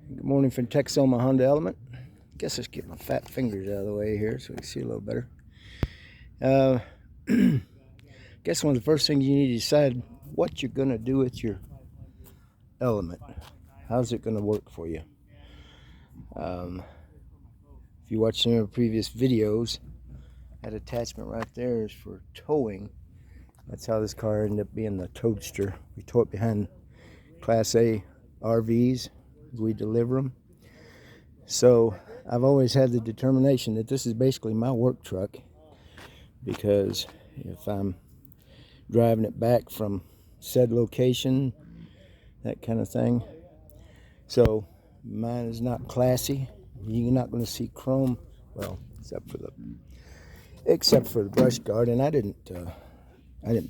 Good morning from Texoma Honda Element. Guess let's get my fat fingers out of the way here so we can see a little better. Guess one of the first things you need to decide what you're going to do with your Element. How's it going to work for you? If you watched some of the previous videos, that attachment right there is for towing. That's how this car ended up being the toadster. We tow it behind Class A RVs as we deliver them. So I've always had the determination that this is basically my work truck, because if I'm driving it back from said location, that kind of thing. So mine is not classy. You're not going to see chrome, well, except for the brush guard. And I didn't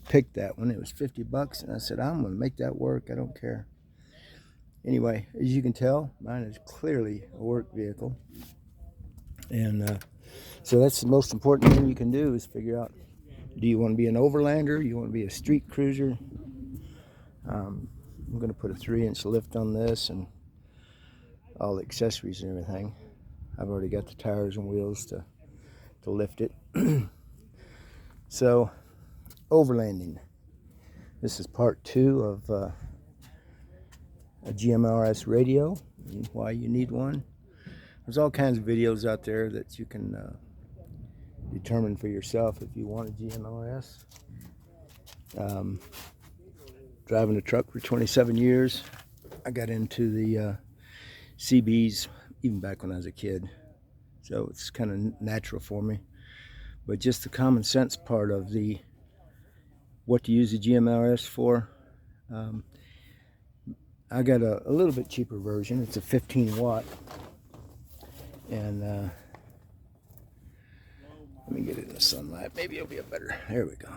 pick that one. It was $50, and I said I'm going to make that work. I don't care. Anyway, as you can tell, mine is clearly a work vehicle. And so that's the most important thing you can do, is figure out, do you want to be an overlander? You want to be a street cruiser? I'm going to put a 3-inch lift on this and all the accessories and everything. I've already got the tires and wheels to lift it. So, overlanding. This is part 2 of a GMRS radio, and why you need one. There's all kinds of videos out there that you can determine for yourself if you want a GMRS. Driving a truck for 27 years. I got into the CBs even back when I was a kid, so it's kind of natural for me. But just the common sense part of what to use the GMRS for, I got a little bit cheaper version. It's a 15 watt, and let me get it in the sunlight. Maybe it'll be a better. There we go.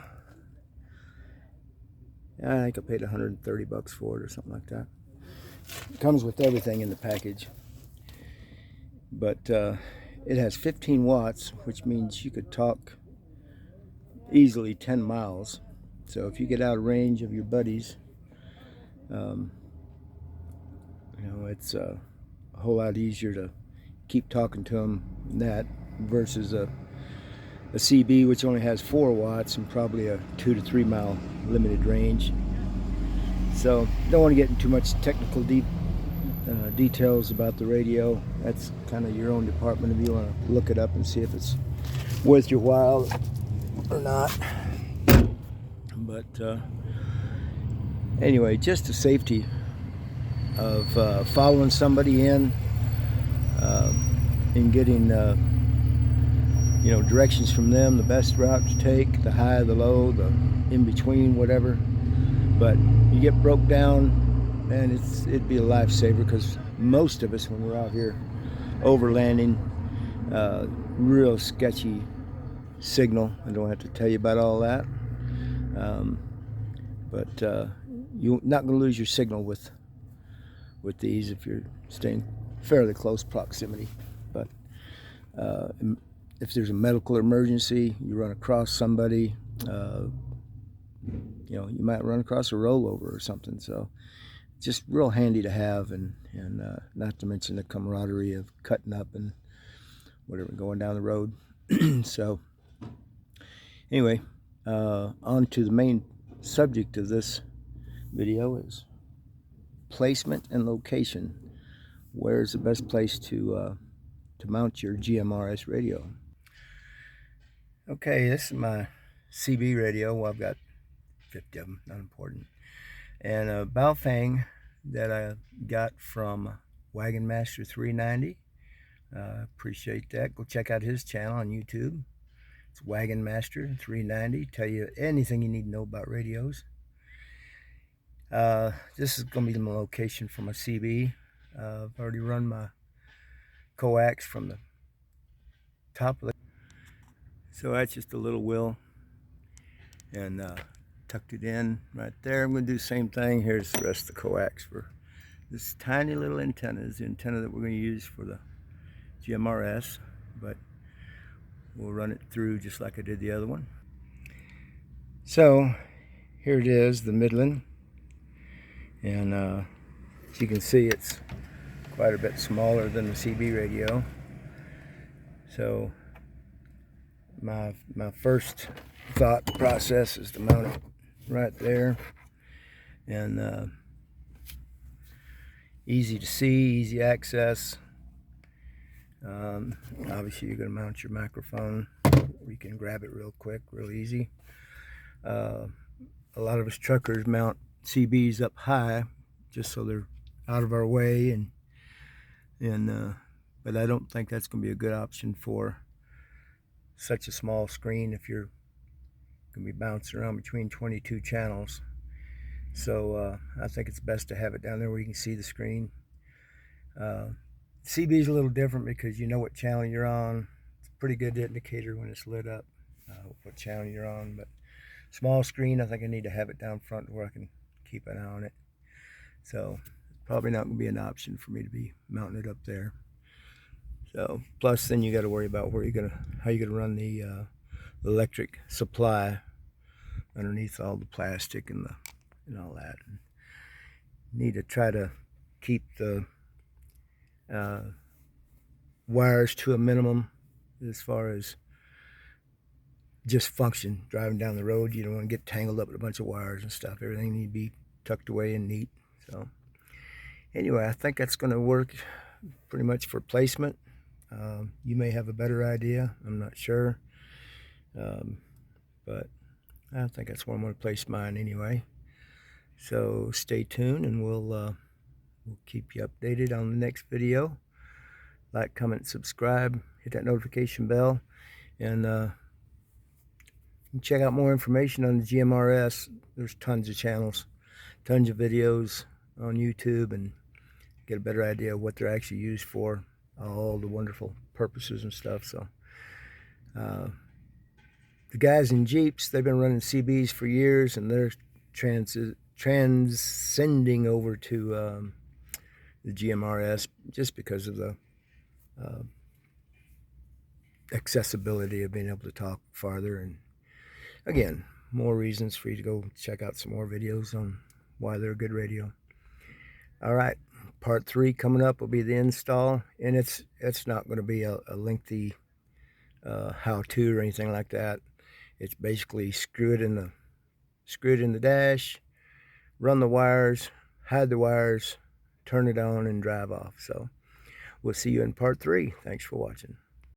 I think I paid $130 for it or something like that. It comes with everything in the package. But it has 15 watts, which means you could talk easily 10 miles. So if you get out of range of your buddies, it's a whole lot easier to keep talking to them than that, versus a CB, which only has 4 watts and probably a 2 to 3 mile limited range. So don't want to get into too much technical details about the radio. That's kind of your own department if you want to look it up and see if it's worth your while or not. But anyway, just the safety of following somebody in and getting directions from them, the best route to take, the high, the low, the in between, whatever. But you get broke down, and it'd be a lifesaver, because most of us, when we're out here overlanding, real sketchy signal. I don't have to tell you about all that. But you're not going to lose your signal with these if you're staying fairly close proximity. But if there's a medical emergency, you run across somebody, you might run across a rollover or something. So just real handy to have, and not to mention the camaraderie of cutting up and whatever, going down the road. So anyway, on to the main subject of this video is placement and location. Where's the best place to mount your GMRS radio? Okay, this is my CB radio. Well, I've got 50 of them, not important. And a Baofeng that I got from Wagon Master 390. Appreciate that. Go check out his channel on YouTube. It's Wagon Master 390. Tell you anything you need to know about radios. This is going to be my location for my CB. I've already run my coax from the top of the. So that's just a little wheel, and tucked it in right there. I'm going to do the same thing. Here's the rest of the coax for this tiny little antenna. Is the antenna that we're going to use for the GMRS, but we'll run it through just like I did the other one. So here it is, the Midland, and as you can see, it's quite a bit smaller than the CB radio. So my first thought process is to mount it right there, and easy to see, easy access. Obviously you're going to mount your microphone where you can grab it real quick, real easy. A lot of us truckers mount CBs up high just so they're out of our way, but I don't think that's going to be a good option for such a small screen if you're going to be bouncing around between 22 channels. So I think it's best to have it down there where you can see the screen. CB is a little different because you know what channel you're on. It's a pretty good indicator when it's lit up, what channel you're on. But small screen, I think I need to have it down front where I can keep an eye on it. So probably not going to be an option for me to be mounting it up there. So plus then you got to worry about how you're gonna run the electric supply underneath all the plastic and all that. And need to try to keep the wires to a minimum as far as just function. Driving down the road, you don't want to get tangled up with a bunch of wires and stuff. Everything needs to be tucked away and neat. So anyway, I think that's going to work pretty much for placement. You may have a better idea, I'm not sure, but I think that's where I'm going to place mine anyway. So stay tuned, and we'll keep you updated on the next video. Like, comment, subscribe, hit that notification bell, and you can check out more information on the GMRS. There's tons of channels, tons of videos on YouTube, and get a better idea of what they're actually used for, all the wonderful purposes and stuff. So the guys in Jeeps, they've been running CBs for years, and they're transcending over to the GMRS just because of the accessibility of being able to talk farther. And again, more reasons for you to go check out some more videos on why they're a good radio. All right, part 3 coming up will be the install, and it's not going to be a lengthy how-to or anything like that. It's basically screw it in the dash, run the wires, hide the wires, turn it on, and drive off. So we'll see you in part 3. Thanks for watching.